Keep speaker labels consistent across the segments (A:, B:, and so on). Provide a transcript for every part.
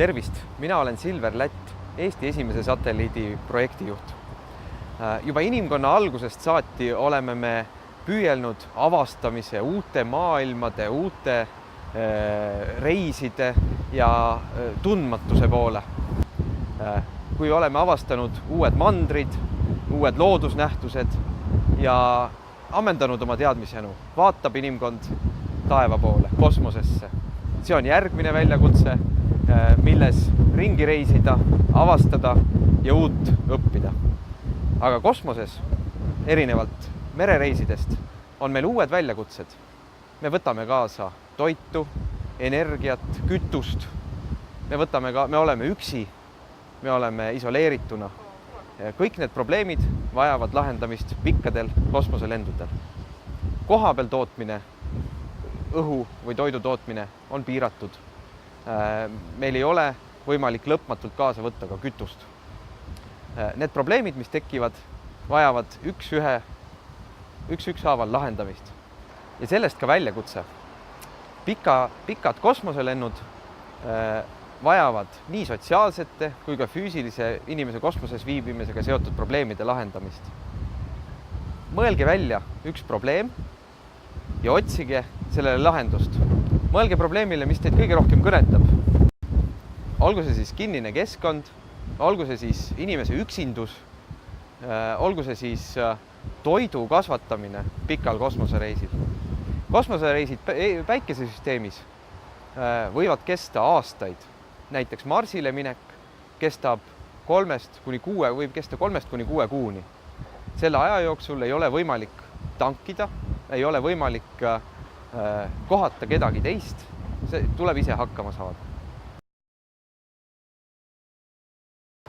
A: Tervist, mina olen Silver Lätt, Eesti esimese satelliidi projektijuht. Juba inimkonna algusest saati oleme me püüelnud avastamise, uute maailmade, uute reiside ja tundmatuse poole. Kui oleme avastanud uued mandrid, uued loodusnähtused ja ammendanud oma teadmisjanu, vaatab inimkond taeva poole, kosmosesse. See on järgmine väljakutse, milles ringi reisida, avastada ja uut õppida. Aga kosmoses, erinevalt merereisidest, on meil uued väljakutsed. Me võtame kaasa toitu, energiat, kütust. Me oleme üksi, me oleme isoleerituna. Kõik need probleemid vajavad lahendamist pikkadel kosmoselendudel. Kohapeal tootmine, õhu või toidu tootmine on piiratud. Meil ei ole võimalik lõpmatult kaasa võtta ka kütust. Need probleemid, mis tekivad, vajavad ükshaaval lahendamist. Ja sellest ka väljakutse. Pikad kosmoselennud vajavad nii sotsiaalsete kui ka füüsilise inimese kosmoses viibimisega seotud probleemide lahendamist. Mõelge välja üks probleem ja otsige sellele lahendust. Mõelge probleemile, mis teid kõige rohkem kõnetab. Olgu see siis kinnine keskkond, olgu see siis inimese üksindus, olgu see siis toidu kasvatamine pikal kosmosereisil. Kosmosereisid päikesesüsteemis võivad kesta aastaid. Näiteks Marsile minek kestab 3 kuni 6 kuuni. Selle aja jooksul ei ole võimalik tankida, ei ole võimalik kohata kedagi teist, see tuleb ise hakkama saada.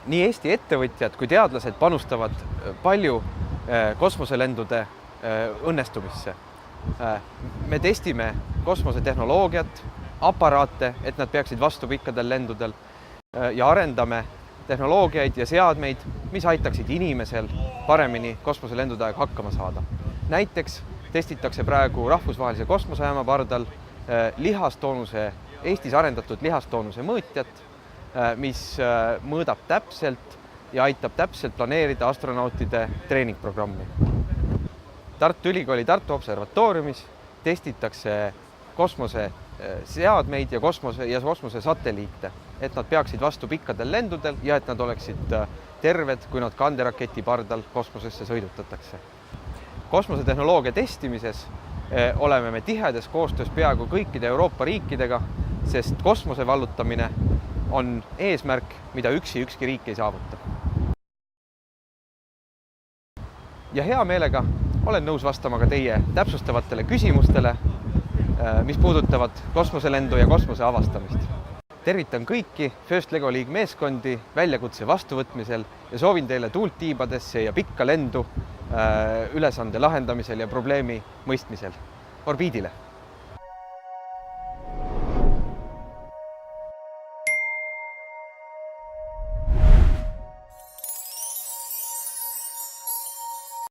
A: Nii Eesti ettevõtjad kui teadlased panustavad palju kosmoselendude õnnestumisse. Me testime kosmosetehnoloogiat, aparaate, et nad peaksid vastu pikkadel lendudel ja arendame tehnoloogiaid ja seadmeid, mis aitaksid inimesel paremini kosmoselendude aeg hakkama saada. Näiteks testitakse praegu rahvusvahelise kosmosejaama pardal Eestis arendatud lihastoonuse mõõtjat, mis mõõdab täpselt ja aitab täpselt planeerida astronautide treeningprogrammi. Tartu Ülikooli Tartu observatooriumis testitakse kosmoseseadmeid ja kosmosesatelliite, et nad peaksid vastu pikkadel lendudel ja et nad oleksid terved, kui nad kanderaketi pardal kosmosesse sõidutatakse. Kosmosetehnoloogia testimises oleme me tihedas koostöös peaaegu kõikide Euroopa riikidega, sest kosmose vallutamine on eesmärk, mida ükski riik ei saavuta. Ja hea meelega olen nõus vastama ka teie täpsustavatele küsimustele, mis puudutavad kosmoselendu ja kosmose avastamist. Tervitan kõiki First Lego League meeskondi väljakutse vastuvõtmisel ja soovin teile tuult tiibadesse ja pikka lendu ülesande lahendamisel ja probleemi mõistmisel. Orbiidile!